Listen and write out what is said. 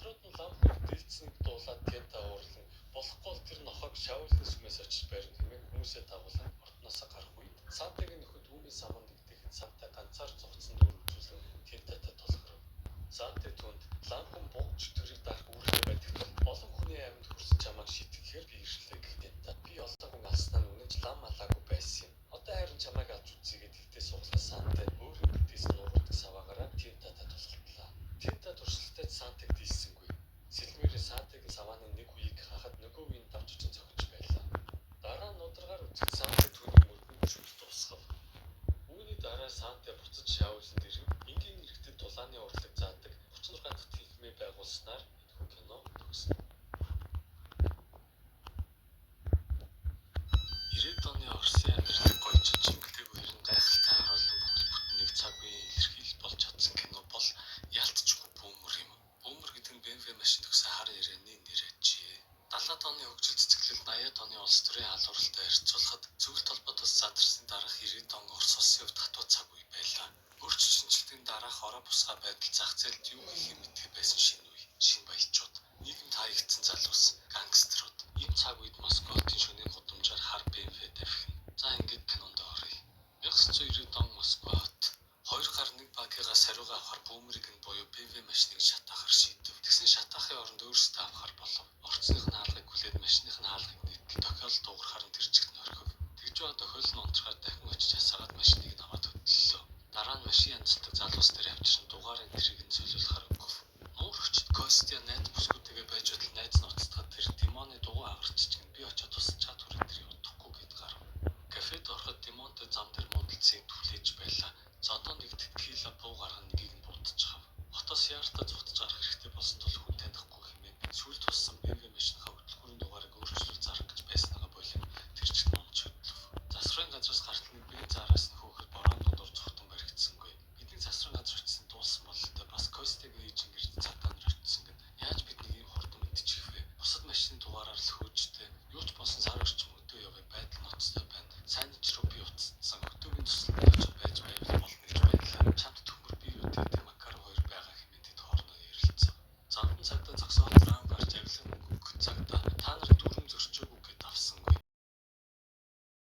Шууд нь лампыг дэлцэнийг дуулаад тента уурлан болохгүй бол тэр нохойг шавуулны сүмээс очиж барина хэмээн хүмүүсээ дагуулan ордноосоо гарах үед Сантагийн нөхөд үүний саманд игдэхэд Санта ганцаар зогцсон дүр үзүүлэн тентатай тулгарв. Санта түнд лампын буугч төрийг дарах үүрэгтэй байдаг тул олон хүний амьд хүрсэн чамайг шитгэхээр би иршлээ гэх тента. Би олон хүн алснаа нүнэж лам алаагүй байсан юм. Одоо харин чамайг авч үзье гэдэгтээ суулгах Санта өөрийн бүтээсэн нуруудаг саваагаараа тентатай тулгартлаа. Тента туршлагатай Сантаг дийлсэнгүй. Сэлмээрээ Сантагийн савааны нэг үеийг хахад нөгөө үеийн давж очин зохиж байлаа. Дараа нь нударгаар үзэж Санта түүний мөргөнд шүд дуусгав. Үүний дараа Санта буцаж шаууланд ирэн энгийн нэрэгдэд тулааны урлаг заадаг 36 дахь тэнхимээ байгуулснаар энэхүү кино төгснө. 90-ад оны Оросын амьдралыг гоёчж эмгтэйг өрн гайхалтай харуулсан бүгд нэг цаг үеийн илэрхийлэл болж чадсан кино бол ялцчихгүй бүүмэр юм. Бүүмэр гэдэг нь BMW машин төгсөн хар ярианы нэр ажээ. 70-ад оны хөгжил цэцгэлэлд 80-ад оны улс төрийн алууралтай харьцуулахад зөвлөлт холбоотоос задарсан дараах 90-ад он Орос улсын хувьд хатуу цаг үе байлаа. Өөрчлөлт шинжилгээний дараах ороо бусгай байдал зах зээлд юу хийх мэдгүй байсан шинэ үе, шинэ баялчууд, нийгэмд хаягдсан залуус, гангстерууд. Ийм цаг үед Москва хотын шөнийн гудамжаар хар BMW давхина. За ингээд кинонд оръё. 1990-ад он Москва хот. Хоёр гар нэг багийнхаа сариугаа авахар бүүмрийг нь буюу BMW машиныг шатаахаар шийдэв. Тэгсэн шатаахын оронд өөрсдөө авахар болов. Орцсных нь хаалгыг хүлээд машиных нь хаалгыг нийтлэл тохиолдол дуугарахаар нь тэр чигт нь орхив. Тэгж ба тохиолдол нь унтрахаар дахин очиж хасаагаад машиныг нь аваад хөдлөлөө. Дараа нь машин янзлдаг залуус